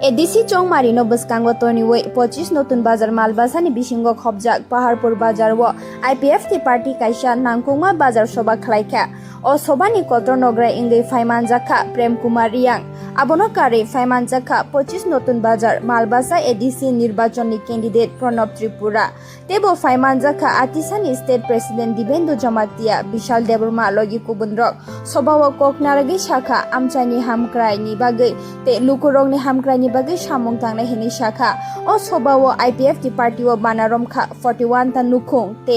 ADC Chaumari নবস্কাঙ্গ তর্নিওয়ে 25 Natun বাজার মালবাসানি বিসিঙ্গ খবজাক পাহাড়পুর বাজার ও IPFT party কাইসা নাংকুমা বাজার সভা খালাইখা ও সভানি কত্র নগরা ইংগে ফাইমান জাখা প্রেম কুমার রিয়াং আবনকারে ফাইমান জাখা 25 নতুন বাজার মালবাসা এডিসি নির্বাচনী ক্যান্ডিডেট প্রণব ত্রিপুরা তেবো ফাইমান জাখা আতিসানি স্টেট প্রেসিডেন্ট দিবেন্দু জমাতিয়া বিশাল দেবর্মা লগি কুবুন্দ্রক সভাও কোকনারগি শাখা আমচাইনি হামক্রাইনি বাগৈ তে লুকুরংনি হামক্রাইনি বাগৈ সামং থাংনা হিনি শাখা ও সভাও আইপিএফটি পার্টি ও বানারমখা 41 তা নুখুং তে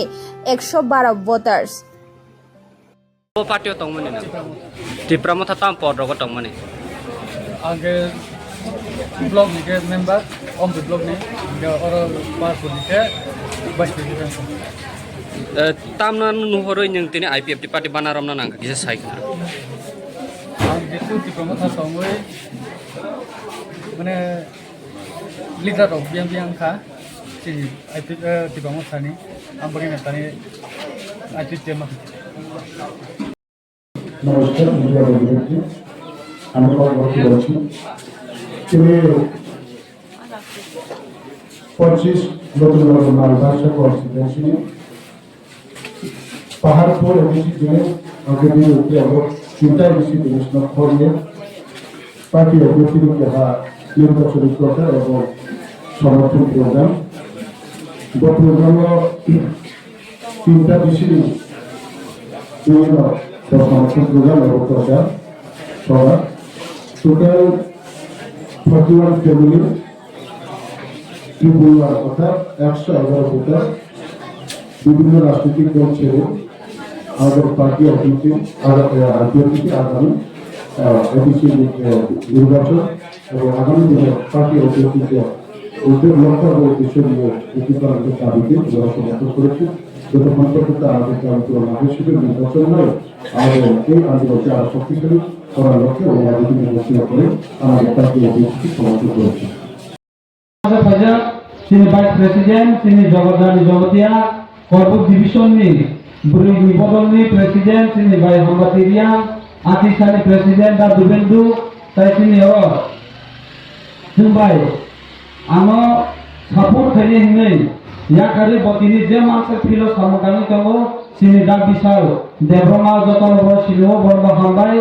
112 ভোটার্স पार्टी तंगमने टिप्रा मथा ताम पद रग तंगमने आगे ब्लॉक के मेंबर ऑफ द ब्लॉक ने और पास होने के वाइस प्रेसिडेंट ताम ना नुहरो नों तिने आईपीएफटी पार्टी बानारम ना नांगा किसे साइक आं जितु टिप्रा मथा तंगवे माने लीडर ऑफ बीएमपी का सी आईपीएफ टिप्रा मथा ने आं बगे नेताने आईपीएफ मा नमस्कार मीडिया प्रतिनिधि আমি কথা বলছি তিনি 25 নতুন মালবাসা কনস্টিটিউশন পাহাড়পুর এডিসি জেনে অগ্রণী উঠে এবং চিন্তা এডিসি ডিভিশনাল ফর্মে পার্টি অগ্রণী যাহা নির্বাচনী প্রচার এবং সমর্থন প্রোগ্রাম প্রোগ্রাম তিনটা বিষয় বিভিন্ন সমর্থন প্রোগ্রাম এবং প্রচার সভা টোটাল 41 ফ্যামিলি ত্রিপুরা অর্থাৎ 111 ভোটার বিভিন্ন রাজনৈতিক দল ছেড়ে আমাদের পার্টি অফিসে আগামী এডিসি নির্বাচন এবং আগামী দিনে পার্টি অফিসে উদ্যোগ লক্ষ্য এবং উদ্দেশ্য নিয়ে একীকরণের দাবিতে যারা সমর্থন করেছে যতক্ষণ পর্যন্ত আমাদের আন্দোলন হিসেবে নির্বাচন নয় আমাদের এই আন্দোলনকে আরো শক্তিশালী করার লক্ষ্যে এবং আগামী ঘোষণা করে আমাদের পার্টি অফিসকে সমর্থন করেছে তিনি ভাইস প্রেসিডেন্ট তিনি জগদানি জগতিয়া কর্পূর ডিভিশন নি বুড়ি নিবদল নি প্রেসিডেন্ট তিনি ভাই হামবাতিরিয়া আতিসানি প্রেসিডেন্ট দা দুবেন্দু তাই তিনি ভাই আনো সাপোর্ট খাইনি হিনে ইয়াকারে বতিনি যে মাসে ফিলো সামগানি তঙ্গ তিনি দা বিশাল দেবরমা যতন বড় সিনেমা বড় হামবাই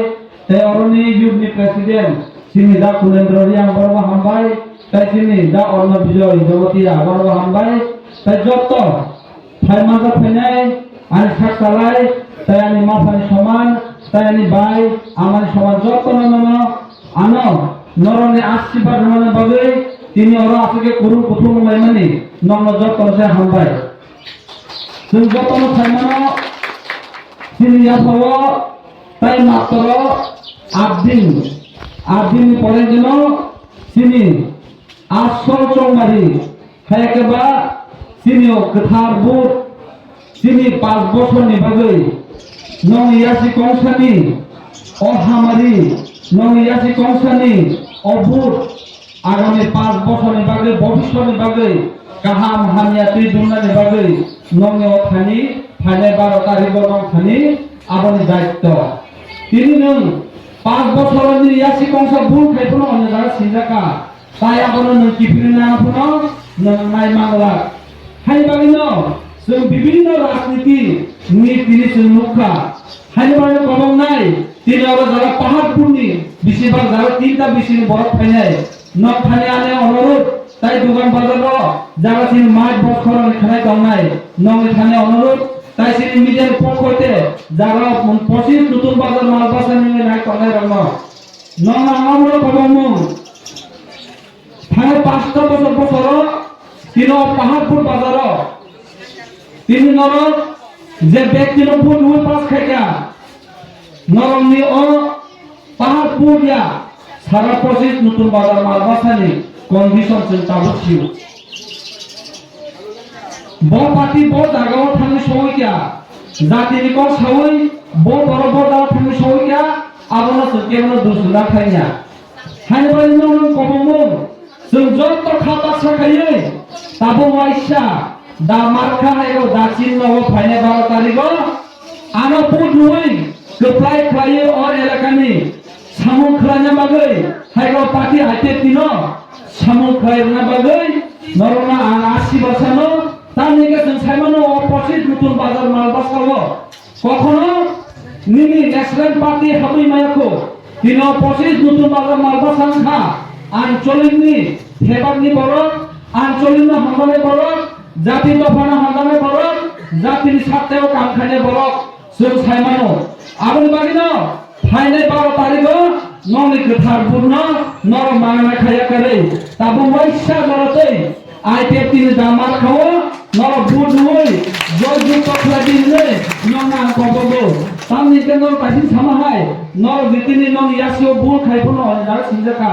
তে অরনি ইউনি প্রেসিডেন্ট তিনি দা কুলেন্দ্র রিয়াং বড় হামবাই তাই তিনি দা অন্য বিজয় জগতিয়া বড় হামবাই তাই যত ফাইমাজা ফেনাই আই সাকসালাই তাই আমি মাফানি সমান তাই আমি ভাই আমার সমাজ যত নন আনো নরনে আশীর্বাদ মানে বাগে তিনি ওরা আজকে করুন প্রথম মানে নন যত সে হামবাই তুমি যত ফাইমানো তিনি ইয়াফল তাই মাত্র 8 দিন পরে যেন তিনি আসল চৌমারি খাইকেবা তিনিও গোথার বুট তিনি 5 বছরনি বাগৈ নং ইয়াসি কংসানি অহামারি নং ইয়াসি কংসানি অভূত আগামী 5 বছরনি বাগৈ ভবিষ্যৎনি বাগৈ কাহাম হানিয়া তুই দুনানি বাগৈ নং অথানি ফাইনে 12 তারিখ নং থানি আবনি দায়িত্ব তিনি নং 5 বছরনি ইয়াসি কংসা বুট খাইপনো অন্য জায়গা সিজাকা তাই আপনো নং কিপিনা আপনো নং নাই মাংলা হাই বাগিনো जों বিভিন্ন রাজনীতি নি তিনি মুখা হাইবারে কবং নাই তিনি আর যারা পাহাড়পুরনি বেশিরভাগ যারা তিনটা বেশি বড় ফাইনাই নক ফাইনে আনে অনুরোধ তাই দোকান বাজার যারা তিনি মাঠ বছর খানাই দম নাই নং এখানে অনুরোধ তাই তিনি মিডিয়ার পক্ষ হইতে যারা 25 নতুন বাজার মালবাসা নিয়ে নাই কনাই রং নং আমরা কবং ফাইনে 5টা বছর তিনি পাহাড়পুর বাজার তিনি নরক যে ব্যক্তি নপুর নুই পাস খাইকা নরমনি ও পাহাড়পুর ইয়া সারা 25 নতুন বাজার মালবাসানি কন্ডিশন চিন্তা হচ্ছিল ব পার্টি ব জায়গাও থাকলে সবাইকা জাতিনি কম সবাই ব বড় বড় জায়গা থাকলে সবাইকা আবনা সত্যি আমরা দুসুলা খাইয়া হাইবাই নং কবমন जों যত খাতা সাখাইয়ে তাবো ওয়াইসা দা মার্কা হাইগো দা চিহ্নও ফাইনে 12 তারিখ আনো পুট নুই গোপ্লাই খাইয়ে or এলাকানি samung khlanya bagai haikal party IPFT no samung khlaina bagai norona ang 80 বছর তানি কে जों সাইমানো অপোজিট নতুন বাজার মালবাস করব কখনো নিনি ন্যাশনাল পার্টি হাবি মায়াকো তিন অপোজিট নতুন বাজার মালবাস সংখ্যা আঞ্চলিকনি হেবারনি বড় আঞ্চলিক হামদানে বড় জাতি দফানা হামদানে বড় জাতির স্বার্থেও কাম খাইনে বড় जों সাইমানো আবুল বাগিনো ফাইনে 12 তারিখ ননি গোথার পূর্ণ নর মাংনা খায়া করে তাবু ওয়াইসা জরতে IPFT ni damar khawa nor bud noi joy ju pakla dinne nona kobogo tamni kenor pasin sama hai nor bitini non yasio bul khai puno dar sinjaka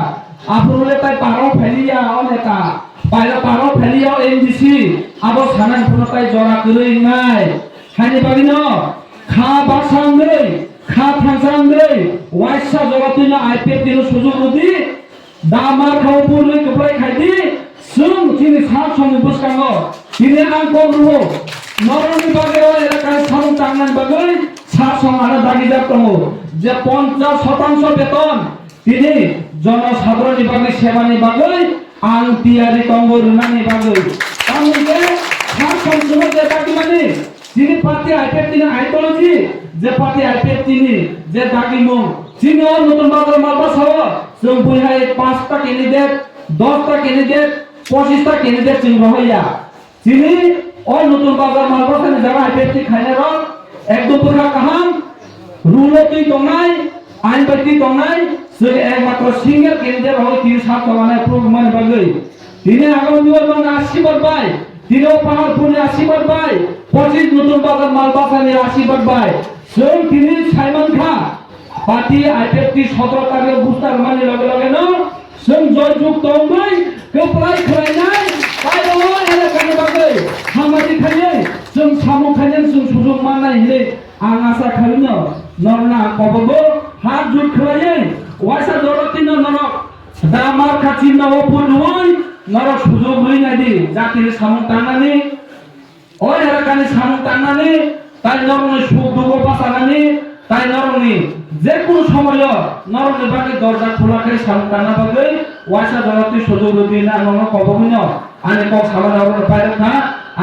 apurule tai paro pheliya oneka paila paro pheliya MDC abo sanan puno tai jora kurui nai hani bagino kha basang nei kha thangsang nei waisa joratuna IPFT no sujog rudi damar khawa purui kuplai khaidi जों दिनै सात समनि बुसखाङो दिनै आं कमरुहो नरनि बागै एलाकानि सामुं टांनानि बागै सात सम आरो दागिदार दङ जे 50% बेतन दिनै जनसाधारणनि बागै सेवानि बागै आं तियारि दङ रुनानि बागै तामुके सात सम जों जे दागिमानि दिनै पार्टी IPFT नि आइडियोलॉजी जे पार्टी IPFT नि जे दागिमुं दिनै नतुन बाजार मालबासाव जों बयहाय 5टा कैंडिडेट 10टा कैंडिडेट 25টা ক্যান্ডিডেট जों রহইয়া যিনি ওই নতুন বাজার মালবাসানি যারা IPFT খাইনে রক একদম পুরা কাহাম রুলতি দংনাই আইন বাতি দংনাই जों একমাত্র সিঙ্গেল ক্যান্ডিডেট হয় 3-7 জমানায় প্রমাণ বাগৈ তিনি আগামী দিন 80 বার পাই তিনিও পাওয়ারফুল 80 বার পাই 25 নতুন বাজার মালবাসানি 80 বার পাই जों তিনি সাইমন খা পার্টি IPFT 17 তারিখ বুস্টার মানে লগে লগে ন जों जयजुग दंबै गोप्लाय खलायनाय बायदो एलाकानि बागै हामादि खायै जों सामुं खायनाय जों सुजुग माननाय हिलै आं आसा खालामो नरना कबबो हात जुट खलायै वासा जरतिनो नरक दामार खाथि नाव पुनुय नरक सुजुग होइनादि जातिनि सामुं टांनानै ओइ एलाकानि सामुं टांनानै ताइ नरनि सुख दुख बासानानै ताइ नरनि যে কোনো সময় নরনে বাকি দরজা খোলাকে সামটানা বাগে ওয়াসা জলতি সুযোগ দিনা নন কবহিন আনে ক সালা দাওর পায়রা না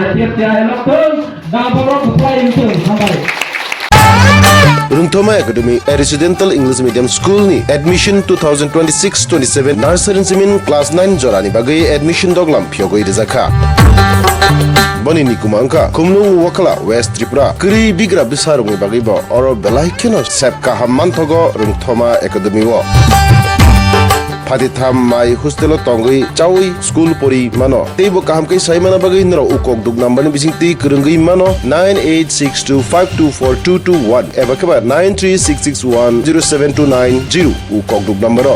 IPFT আইলতন দাবর খুপাই ইনতন হাবাই Rungthoma Academy, a residential English medium school ni admission 2026-27 nursery simin class 9 jorani bagai admission doglam phiogoi rizakha boni ni kumangka kumlung wakala West Tripura kri bigra bisarungi bagai bo oro belai keno sepka hamman thogo Rungthoma Academy wo Phati tham mai hostel tongoi chawi school pori mano teibo kaham kai sai mana bagai nro ukok dug number ni bising ti kurungi mano 9862524221 eba kaba 936610729 ukok dug number